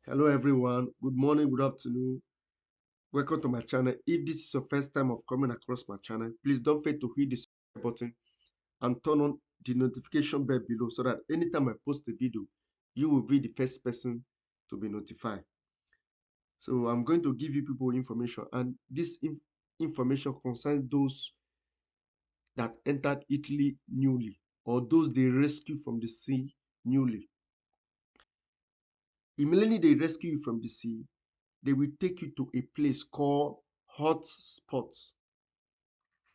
Hello everyone, good morning, good afternoon. Welcome to my channel. If this is your first time of coming across my channel, please don't forget to hit the subscribe button and turn on the notification bell below so that anytime I post a video, you will be the first person to be notified. So I'm going to give you people information, and this information concerns those that entered Italy newly or those they rescued from the sea newly. Immediately they rescue you from the sea, they will take you to a place called hot spots.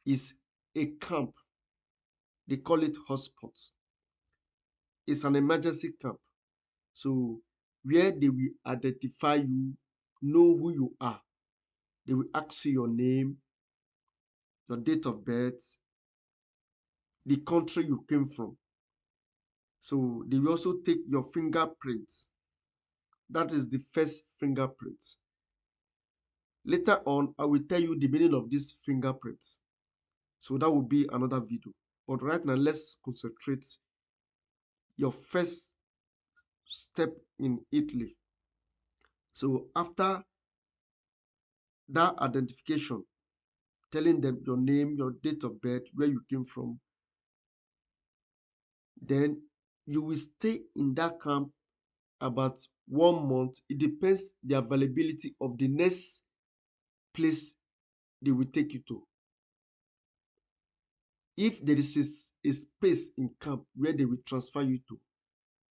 Is a camp. They call it hotspots. It's an emergency camp. So where they will identify you, know who you are. They will ask you your name, your date of birth, the country you came from. So they will also take your fingerprints. That is the first fingerprints. Later on, I will tell you the meaning of these fingerprints. So that will be another video. But right now, let's concentrate your first step in Italy. So after that identification, telling them your name, your date of birth, where you came from, then you will stay in that camp about 1 month. It depends the availability of the next place they will take you to. If there is a space in camp where they will transfer you to,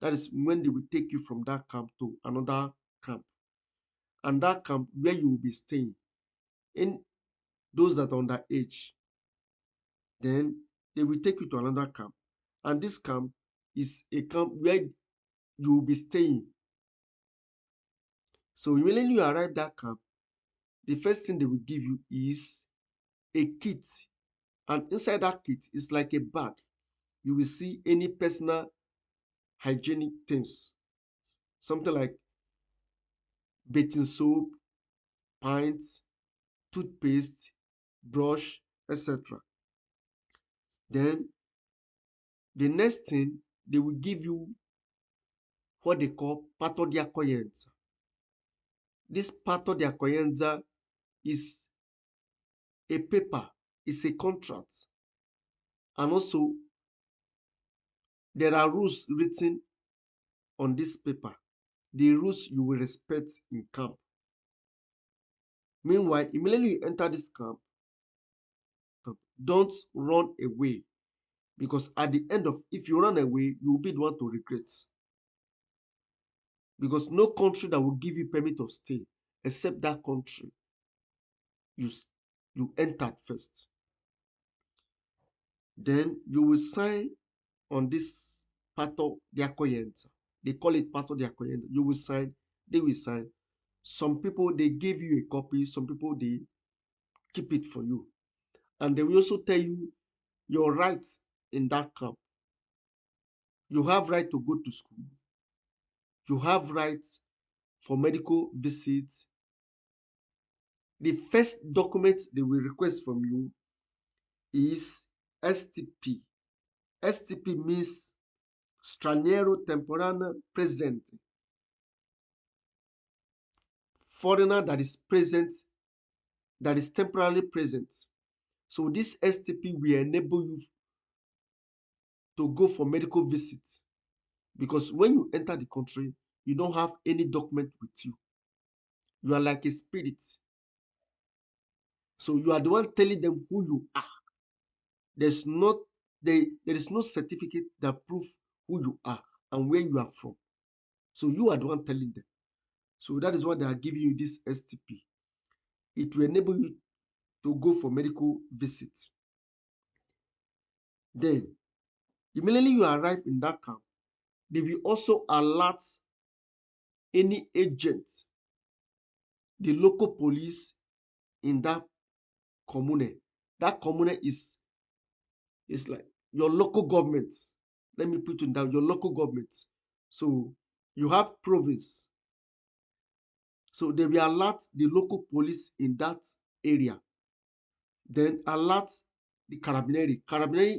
that is when they will take you from that camp to another camp. And that camp where you will be staying, in those that are underage, then they will take you to another camp. And this camp is a camp where you will be staying. So when you arrive that camp, the first thing they will give you is a kit. And inside that kit is like a bag. You will see any personal hygienic things. Something like bathing soap, pints, toothpaste, brush, etc. Then the next thing, they will give you what they call patto di accoglienza. This patto di accoglienza is a paper, is a contract, and also there are rules written on this paper, the rules you will respect in camp. Meanwhile, immediately you enter this camp, don't run away, because at the end of, if you run away, you will be the one to regret, because no country that will give you permit of stay except that country you you entered first. Then you will sign on this patto di accoglienza. They call it patto di accoglienza. You will sign, they will sign. Some people, they give you a copy, some people, they keep it for you. And they will also tell you your rights in that camp. You have right to go to school. You have rights for medical visits. The first document they will request from you is STP. STP means straniero temporaneo presente. Foreigner that is present, that is temporarily present. So this STP will enable you to go for medical visits, because when you enter the country, you don't have any document with you. You are like a spirit. So you are the one telling them who you are. There's not there is no certificate that prove who you are and where you are from. So you are the one telling them. So that is why they are giving you this STP. It will enable you to go for medical visits. Then, immediately you arrive in that camp, they will also alert any agent, the local police in that commune. That commune is like your local government. Let me put it down, your local government. So you have province. So they will alert the local police in that area. Then alert the Carabinieri. Carabinieri,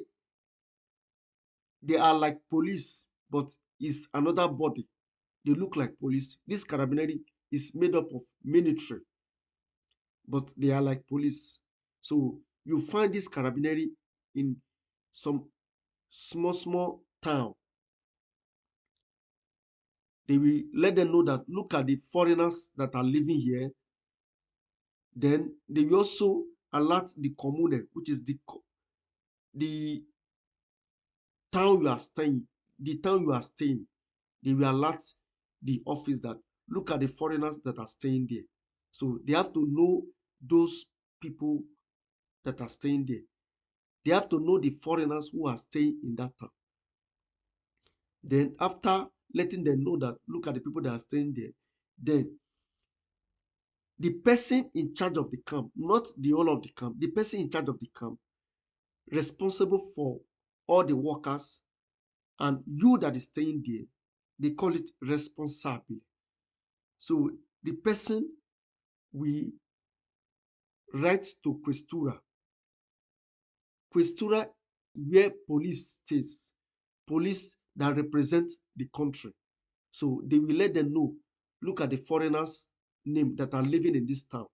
they are like police, but it's another body. They look like police. This carabinieri is made up of military, but they are like police. So you find this carabinieri in some small town. They will let them know that look at the foreigners that are living here. Then they will also alert the commune, which is the town you are staying, the town you are staying. They will alert the office that look at the foreigners that are staying there. So they have to know those people that are staying there. They have to know the foreigners who are staying in that town. Then after letting them know that look at the people that are staying there, then the person in charge of the camp, not the whole of the camp, the person in charge of the camp, responsible for all the workers and you that is staying there, they call it responsible. So the person we write to Questura. Questura where police stays, police that represent the country. So they will let them know, look at the foreigners' name that are living in this town.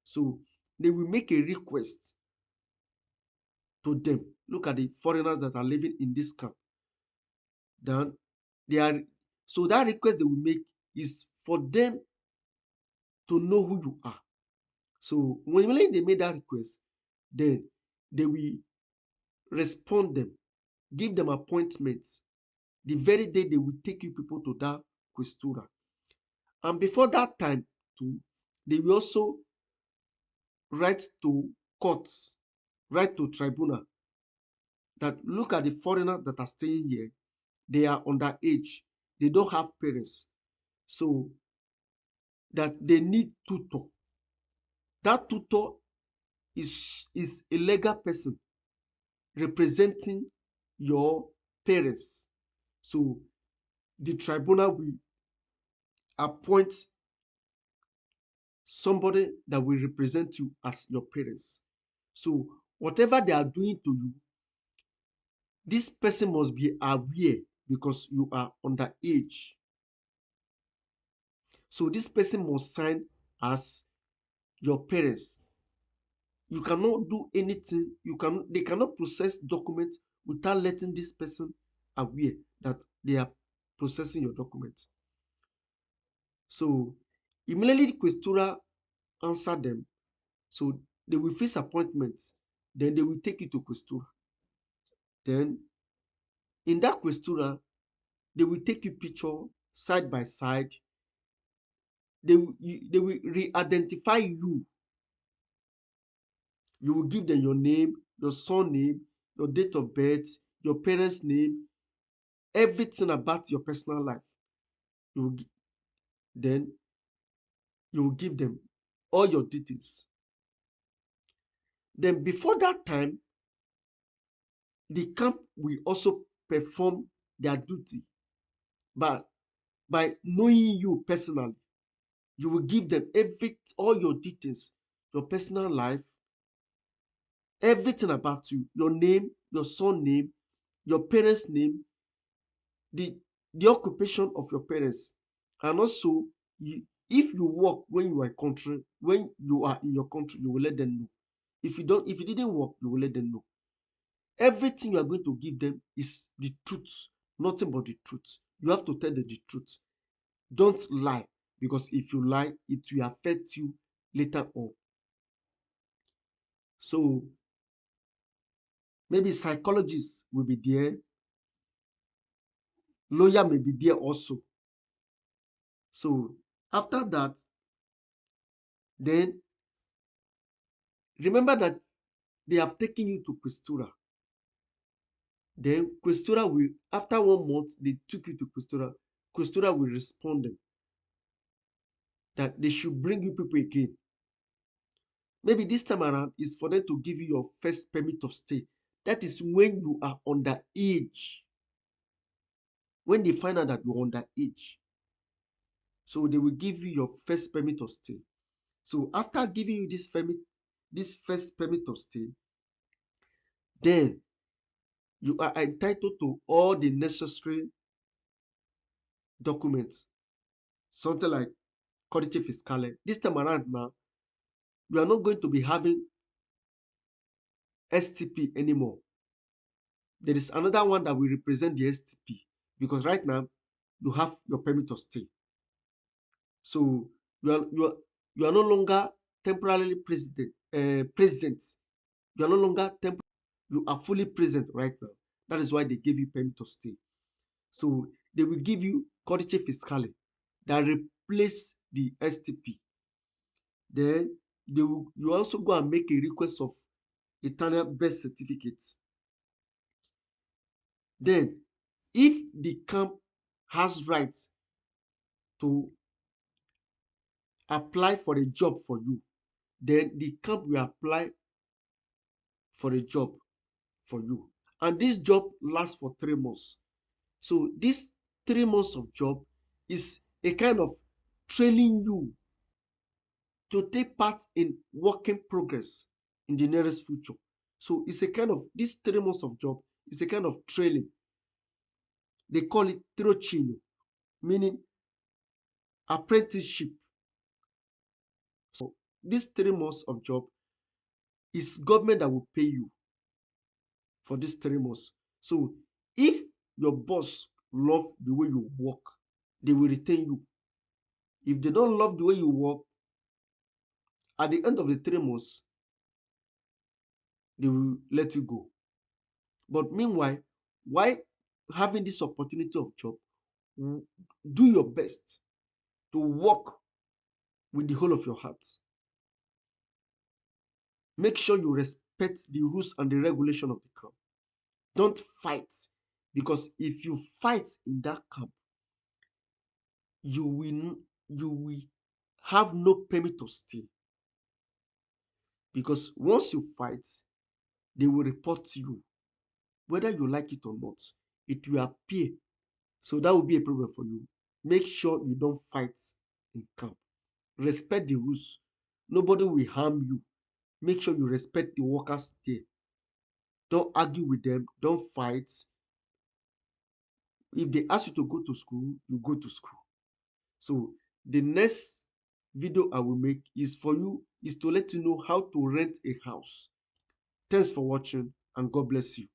So they will make a request to them. Look at the foreigners that are living in this camp. Then they are so that request they will make is for them to know who you are. So when they made that request, then they will respond them, give them appointments. The very day they will take you people to that questura. And before that time too, they will also write to courts, write to tribunal that look at the foreigners that are staying here. They are underage. They don't have parents. So that they need tutor. That tutor is a legal person representing your parents. So the tribunal will appoint somebody that will represent you as your parents. So whatever they are doing to you, this person must be aware because you are underage. So this person must sign as your parents. You cannot do anything. They cannot process documents without letting this person aware that they are processing your document. So immediately the questura answer them. So they will fix appointments. Then they will take you to questura. Then in that questura, they will take you picture side by side. They will re-identify you. You will give them your name, your surname, your date of birth, your parents' name, everything about your personal life. You will then you will give them all your details. Then before that time, the camp will also perform their duty by knowing you personally. You will give them all your details, your personal life, everything about you, your name, your son name, your parents' name, the occupation of your parents, and also if you work when you are in your country, you will let them know. If you didn't work, you will let them know. Everything you are going to give them is the truth, nothing but the truth. You have to tell them the truth. Don't lie, because if you lie, it will affect you later on. So maybe psychologists will be there, lawyer may be there also. So after that, then remember that they have taken you to questura. Then questura will, after 1 month, they took you to questura. Questura will respond them that they should bring you people again. Maybe this time around is for them to give you your first permit of stay. That is when you are underage. When they find out that you're underage, so they will give you your first permit of stay. So after giving you this first permit of stay, then you are entitled to all the necessary documents something like codice fiscale. This time around now, you are not going to be having STP anymore. There is another one that will represent the STP, because right now you have your permit of stay. So you are no longer temporarily present. You are no longer temporary. You are fully present right now. That is why they gave you permit of stay. So they will give you codice fiscale that replace the STP. Then you also go and make a request of eternal birth certificate. Then, if the camp has rights to apply for a job for you, then the camp will apply for a job for you. And this job lasts for 3 months. So this 3 months of job is a kind of training you to take part in working progress in the nearest future. So it's a kind of, this 3 months of job is a kind of training. They call it tirocinio, meaning apprenticeship. So this 3 months of job is government that will pay you for these 3 months. So if your boss love the way you work, they will retain you. If they don't love the way you work, at the end of the 3 months, they will let you go. But meanwhile, while having this opportunity of job, do your best to work with the whole of your heart. Make sure you respect the rules and the regulation of the camp. Don't fight, because if you fight in that camp, you will have no permit to stay, because once you fight, they will report to you. Whether you like it or not, it will appear. So that will be a problem for you. Make sure you don't fight in camp. Respect the rules. Nobody will harm you. Make sure you respect the workers there. Don't argue with them. Don't fight. If they ask you to go to school, you go to school. So the next video I will make is for you, is to let you know how to rent a house. Thanks for watching, and God bless you.